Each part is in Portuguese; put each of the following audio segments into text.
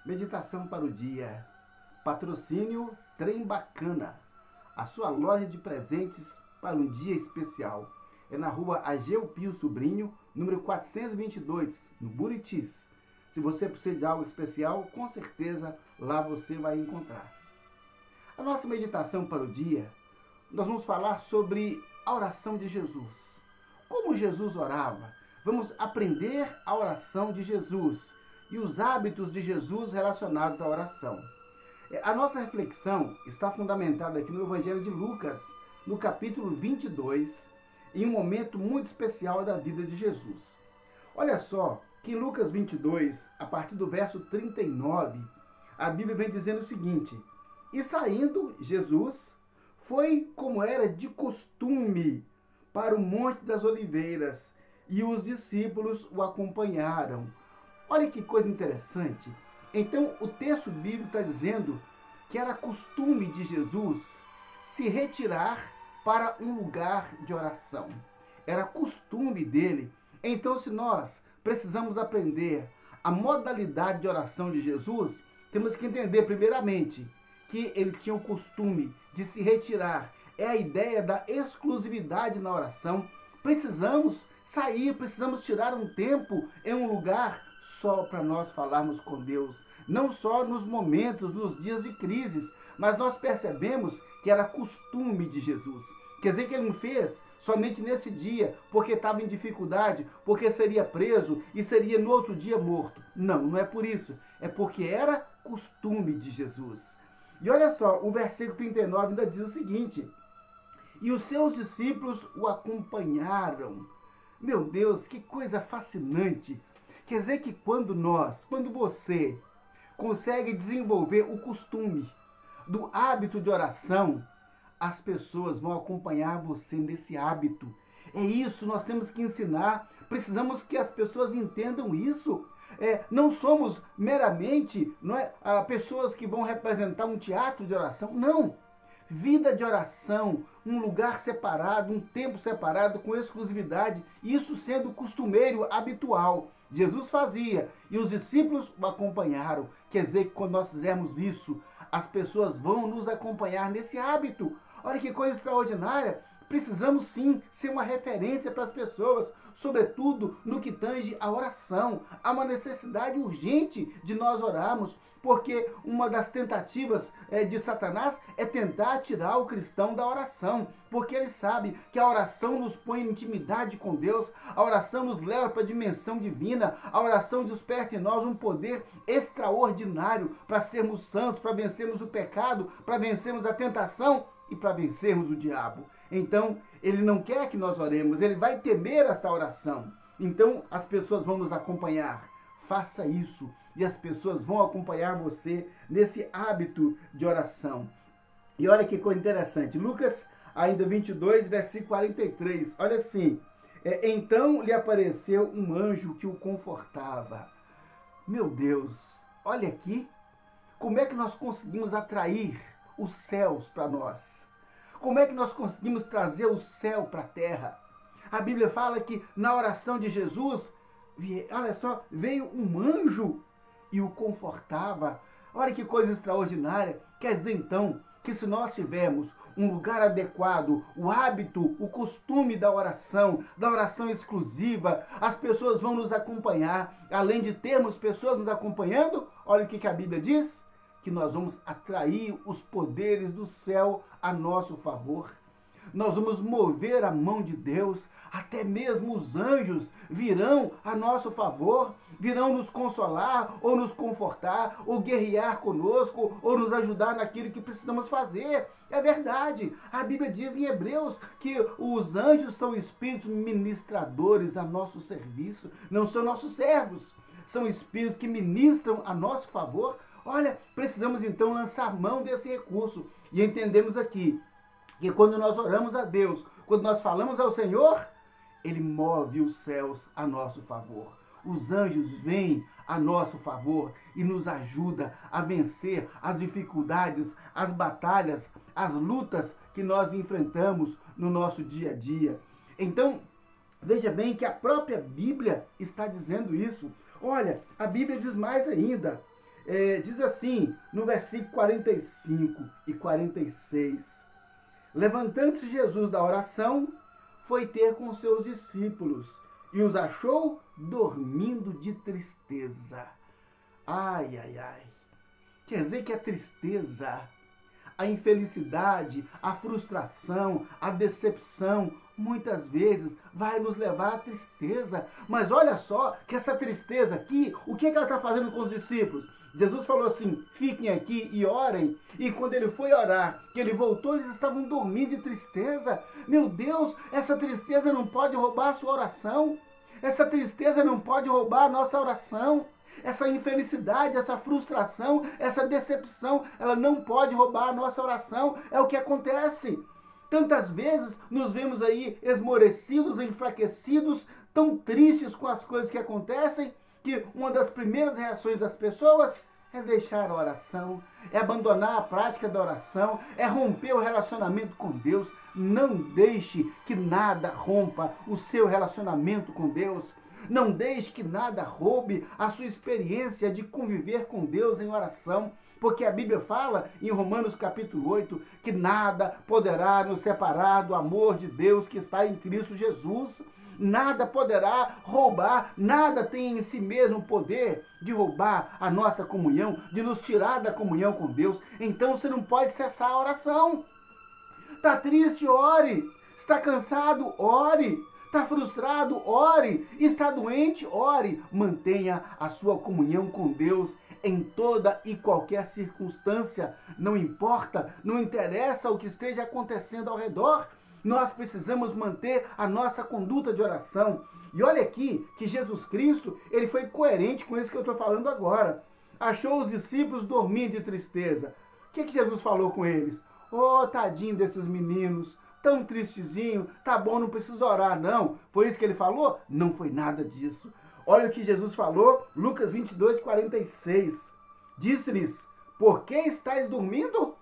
Meditação para o dia. Patrocínio Trem Bacana. A sua loja de presentes para um dia especial. É na rua Ageu Pio Sobrinho, número 422, no Buritis. Se você precisa de algo especial, com certeza lá você vai encontrar. A nossa meditação para o dia, nós vamos falar sobre a oração de Jesus. Como Jesus orava. Vamos aprender a oração de Jesus e os hábitos de Jesus relacionados à oração. A nossa reflexão está fundamentada aqui no Evangelho de Lucas, no capítulo 22, em um momento muito especial da vida de Jesus. Olha só que em Lucas 22, a partir do verso 39, a Bíblia vem dizendo o seguinte: E saindo Jesus, foi como era de costume para o Monte das Oliveiras, e os discípulos o acompanharam. Olha que coisa interessante. Então, o texto bíblico está dizendo que era costume de Jesus se retirar para um lugar de oração. Era costume dele. Então, se nós precisamos aprender a modalidade de oração de Jesus, temos que entender, primeiramente, que ele tinha o costume de se retirar. É a ideia da exclusividade na oração. Precisamos sair, precisamos tirar um tempo em um lugar só para nós falarmos com Deus. Não só nos momentos, nos dias de crises, mas nós percebemos que era costume de Jesus. Quer dizer que ele não fez somente nesse dia, porque estava em dificuldade, porque seria preso e seria no outro dia morto. Não, não é por isso. É porque era costume de Jesus. E olha só, o versículo 39 ainda diz o seguinte: E os seus discípulos o acompanharam. Meu Deus, que coisa fascinante. Quer dizer que quando você consegue desenvolver o costume do hábito de oração, as pessoas vão acompanhar você nesse hábito. É isso, nós temos que ensinar. Precisamos que as pessoas entendam isso. Não somos meramente pessoas que vão representar um teatro de oração. Não. Vida de oração, um lugar separado, um tempo separado, com exclusividade, isso sendo costumeiro, habitual. Jesus fazia e os discípulos o acompanharam. Quer dizer que quando nós fizermos isso, as pessoas vão nos acompanhar nesse hábito. Olha que coisa extraordinária. Precisamos sim ser uma referência para as pessoas, sobretudo no que tange a oração. Há uma necessidade urgente de nós orarmos, porque uma das tentativas de Satanás é tentar tirar o cristão da oração, porque ele sabe que a oração nos põe em intimidade com Deus, a oração nos leva para a dimensão divina, a oração desperta em nós um poder extraordinário para sermos santos, para vencermos o pecado, para vencermos a tentação e para vencermos o diabo. Então, ele não quer que nós oremos, ele vai temer essa oração. Então, as pessoas vão nos acompanhar. Faça isso e as pessoas vão acompanhar você nesse hábito de oração. E olha que coisa interessante. Lucas, ainda 22, versículo 43. Olha assim. Então lhe apareceu um anjo que o confortava. Meu Deus, olha aqui. Como é que nós conseguimos atrair os céus para nós? Como é que nós conseguimos trazer o céu para a terra? A Bíblia fala que na oração de Jesus, olha só, veio um anjo e o confortava. Olha que coisa extraordinária. Quer dizer então que se nós tivermos um lugar adequado, o hábito, o costume da oração exclusiva, as pessoas vão nos acompanhar. Além de termos pessoas nos acompanhando, olha o que a Bíblia diz: que nós vamos atrair os poderes do céu a nosso favor. Nós vamos mover a mão de Deus, até mesmo os anjos virão a nosso favor, virão nos consolar, ou nos confortar, ou guerrear conosco, ou nos ajudar naquilo que precisamos fazer. É verdade, a Bíblia diz em Hebreus que os anjos são espíritos ministradores a nosso serviço, não são nossos servos, são espíritos que ministram a nosso favor. Olha, precisamos então lançar mão desse recurso e entendemos aqui que quando nós oramos a Deus, quando nós falamos ao Senhor, Ele move os céus a nosso favor. Os anjos vêm a nosso favor e nos ajuda a vencer as dificuldades, as batalhas, as lutas que nós enfrentamos no nosso dia a dia. Então, veja bem que a própria Bíblia está dizendo isso. Olha, a Bíblia diz mais ainda. Diz assim, no versículo 45 e 46. Levantando-se Jesus da oração, foi ter com seus discípulos e os achou dormindo de tristeza. Ai, ai, ai. Quer dizer que a tristeza, a infelicidade, a frustração, a decepção, muitas vezes vai nos levar à tristeza. Mas olha só que essa tristeza aqui, o que ela está fazendo com os discípulos? Jesus falou assim, fiquem aqui e orem. E quando ele foi orar, que ele voltou, eles estavam dormindo de tristeza. Meu Deus, essa tristeza não pode roubar a sua oração. Essa tristeza não pode roubar a nossa oração. Essa infelicidade, essa frustração, essa decepção, ela não pode roubar a nossa oração. É o que acontece. Tantas vezes nos vemos aí esmorecidos, enfraquecidos, tão tristes com as coisas que acontecem, que uma das primeiras reações das pessoas é deixar a oração, é abandonar a prática da oração, é romper o relacionamento com Deus. Não deixe que nada rompa o seu relacionamento com Deus. Não deixe que nada roube a sua experiência de conviver com Deus em oração. Porque a Bíblia fala em Romanos capítulo 8 que nada poderá nos separar do amor de Deus que está em Cristo Jesus. Nada poderá roubar, nada tem em si mesmo o poder de roubar a nossa comunhão, de nos tirar da comunhão com Deus. Então você não pode cessar a oração. Está triste? Ore. Está cansado? Ore. Está frustrado? Ore. Está doente? Ore. Mantenha a sua comunhão com Deus em toda e qualquer circunstância. Não importa, não interessa o que esteja acontecendo ao redor. Nós precisamos manter a nossa conduta de oração. E olha aqui que Jesus Cristo, ele foi coerente com isso que eu estou falando agora. Achou os discípulos dormindo de tristeza. O que Jesus falou com eles? Oh, tadinho desses meninos, tão tristezinho, tá bom, não precisa orar não. Foi isso que ele falou? Não foi nada disso. Olha o que Jesus falou, Lucas 22, 46. Disse-lhes, por que estáis dormindo?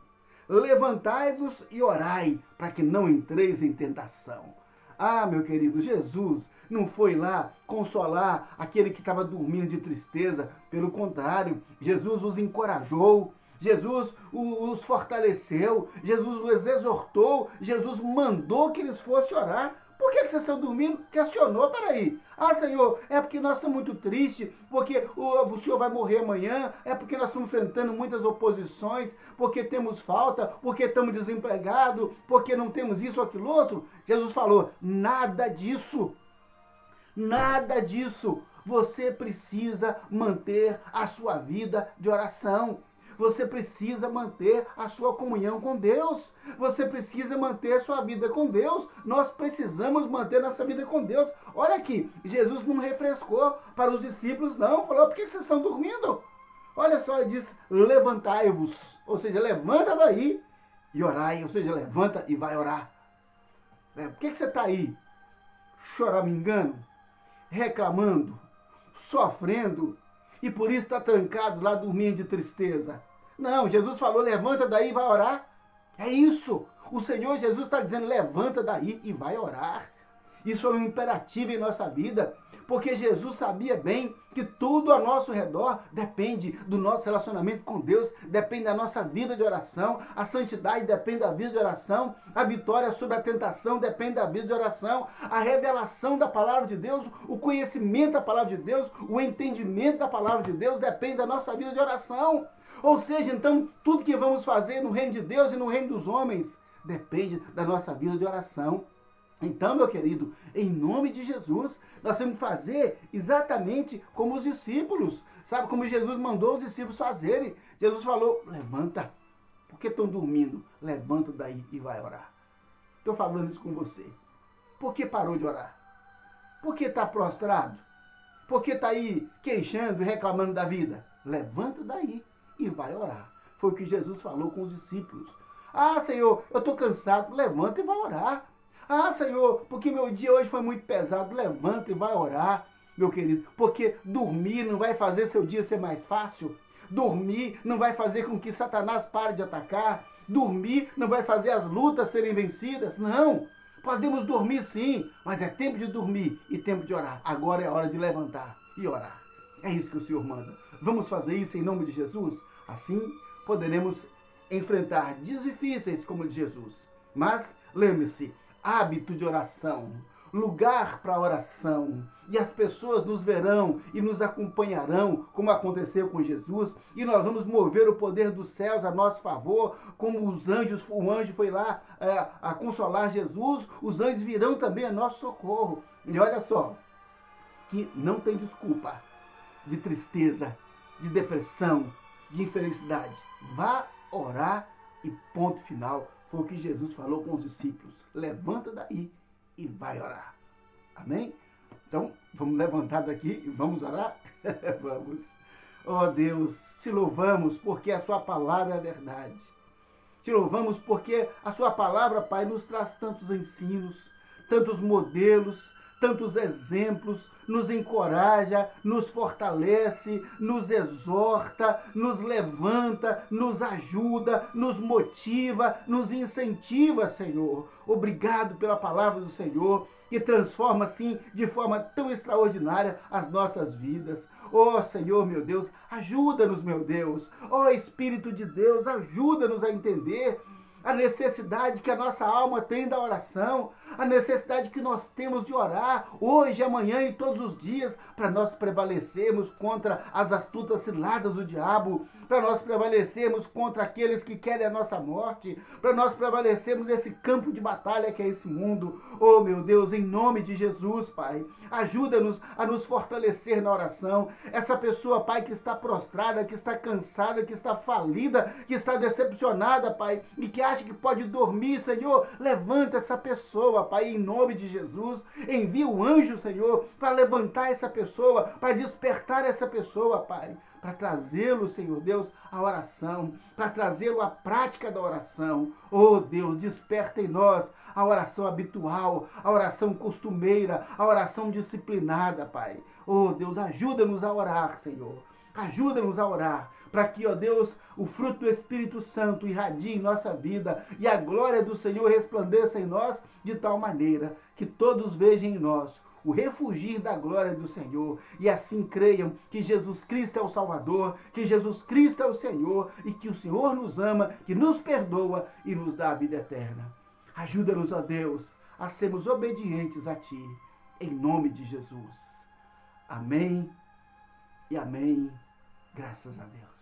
Levantai-vos e orai, para que não entreis em tentação. Ah, meu querido, Jesus não foi lá consolar aquele que estava dormindo de tristeza. Pelo contrário, Jesus os encorajou, Jesus os fortaleceu, Jesus os exortou, Jesus mandou que eles fossem orar. Por que vocês estão dormindo? Questionou, peraí. Ah, Senhor, é porque nós estamos muito tristes, porque o Senhor vai morrer amanhã, é porque nós estamos enfrentando muitas oposições, porque temos falta, porque estamos desempregados, porque não temos isso ou aquilo outro. Jesus falou, nada disso. Nada disso. Você precisa manter a sua vida de oração. Você precisa manter a sua comunhão com Deus. Você precisa manter a sua vida com Deus. Nós precisamos manter nossa vida com Deus. Olha aqui, Jesus não refrescou para os discípulos, não. Falou, por que vocês estão dormindo? Olha só, ele diz, levantai-vos. Ou seja, levanta daí e orai. Ou seja, levanta e vai orar. Por que você está aí choramingando, reclamando, sofrendo e por isso está trancado lá dormindo de tristeza? Não, Jesus falou, levanta daí e vai orar. É isso. O Senhor Jesus está dizendo, levanta daí e vai orar. Isso é um imperativo em nossa vida, porque Jesus sabia bem que tudo ao nosso redor depende do nosso relacionamento com Deus, depende da nossa vida de oração, a santidade depende da vida de oração, a vitória sobre a tentação depende da vida de oração, a revelação da palavra de Deus, o conhecimento da palavra de Deus, o entendimento da palavra de Deus depende da nossa vida de oração. Ou seja, então, tudo que vamos fazer no reino de Deus e no reino dos homens depende da nossa vida de oração. Então, meu querido, em nome de Jesus, nós temos que fazer exatamente como os discípulos. Sabe, como Jesus mandou os discípulos fazerem. Jesus falou, levanta. Por que estão dormindo? Levanta daí e vai orar. Estou falando isso com você. Por que parou de orar? Por que está prostrado? Por que está aí queixando e reclamando da vida? Levanta daí e vai orar. Foi o que Jesus falou com os discípulos. Ah, Senhor, eu estou cansado. Levanta e vai orar. Ah, Senhor, porque meu dia hoje foi muito pesado. Levanta e vai orar, meu querido. Porque dormir não vai fazer seu dia ser mais fácil. Dormir não vai fazer com que Satanás pare de atacar. Dormir não vai fazer as lutas serem vencidas. Não. Podemos dormir sim, mas é tempo de dormir e tempo de orar. Agora é hora de levantar e orar. É isso que o Senhor manda. Vamos fazer isso em nome de Jesus? Assim poderemos enfrentar dias difíceis como o de Jesus. Mas lembre-se, hábito de oração, lugar para oração, e as pessoas nos verão e nos acompanharão, como aconteceu com Jesus, e nós vamos mover o poder dos céus a nosso favor, como os anjos, o anjo foi lá a consolar Jesus, os anjos virão também a nosso socorro. E olha só, que não tem desculpa de tristeza, de depressão, de infelicidade. Vá orar e ponto final. Foi o que Jesus falou com os discípulos. Levanta daí e vai orar. Amém? Então, vamos levantar daqui e vamos orar? Vamos. Oh Deus, te louvamos porque a sua palavra é verdade. Te louvamos porque a sua palavra, Pai, nos traz tantos ensinos, tantos modelos, tantos exemplos, nos encoraja, nos fortalece, nos exorta, nos levanta, nos ajuda, nos motiva, nos incentiva, Senhor. Obrigado pela palavra do Senhor, que transforma, assim, de forma tão extraordinária as nossas vidas. Oh, Senhor, meu Deus, ajuda-nos, meu Deus. Oh, Espírito de Deus, ajuda-nos a entender a necessidade que a nossa alma tem da oração, a necessidade que nós temos de orar hoje, amanhã e todos os dias, para nós prevalecermos contra as astutas ciladas do diabo, para nós prevalecermos contra aqueles que querem a nossa morte, para nós prevalecermos nesse campo de batalha que é esse mundo. Oh, meu Deus, em nome de Jesus, Pai, ajuda-nos a nos fortalecer na oração. Essa pessoa, Pai, que está prostrada, que está cansada, que está falida, que está decepcionada, Pai, e que acha que pode dormir, Senhor, levanta essa pessoa, Pai, em nome de Jesus. Envia o anjo, Senhor, para levantar essa pessoa, para despertar essa pessoa, Pai, para trazê-lo, Senhor Deus, à oração, para trazê-lo à prática da oração. Oh, Deus, desperta em nós a oração habitual, a oração costumeira, a oração disciplinada, Pai. Oh, Deus, ajuda-nos a orar, Senhor. Ajuda-nos a orar, para que, ó Deus, o fruto do Espírito Santo irradie em nossa vida e a glória do Senhor resplandeça em nós de tal maneira que todos vejam em nós o refugir da glória do Senhor e assim creiam que Jesus Cristo é o Salvador, que Jesus Cristo é o Senhor e que o Senhor nos ama, que nos perdoa e nos dá a vida eterna. Ajuda-nos, ó Deus, a sermos obedientes a Ti, em nome de Jesus. Amém e amém. Graças a Deus.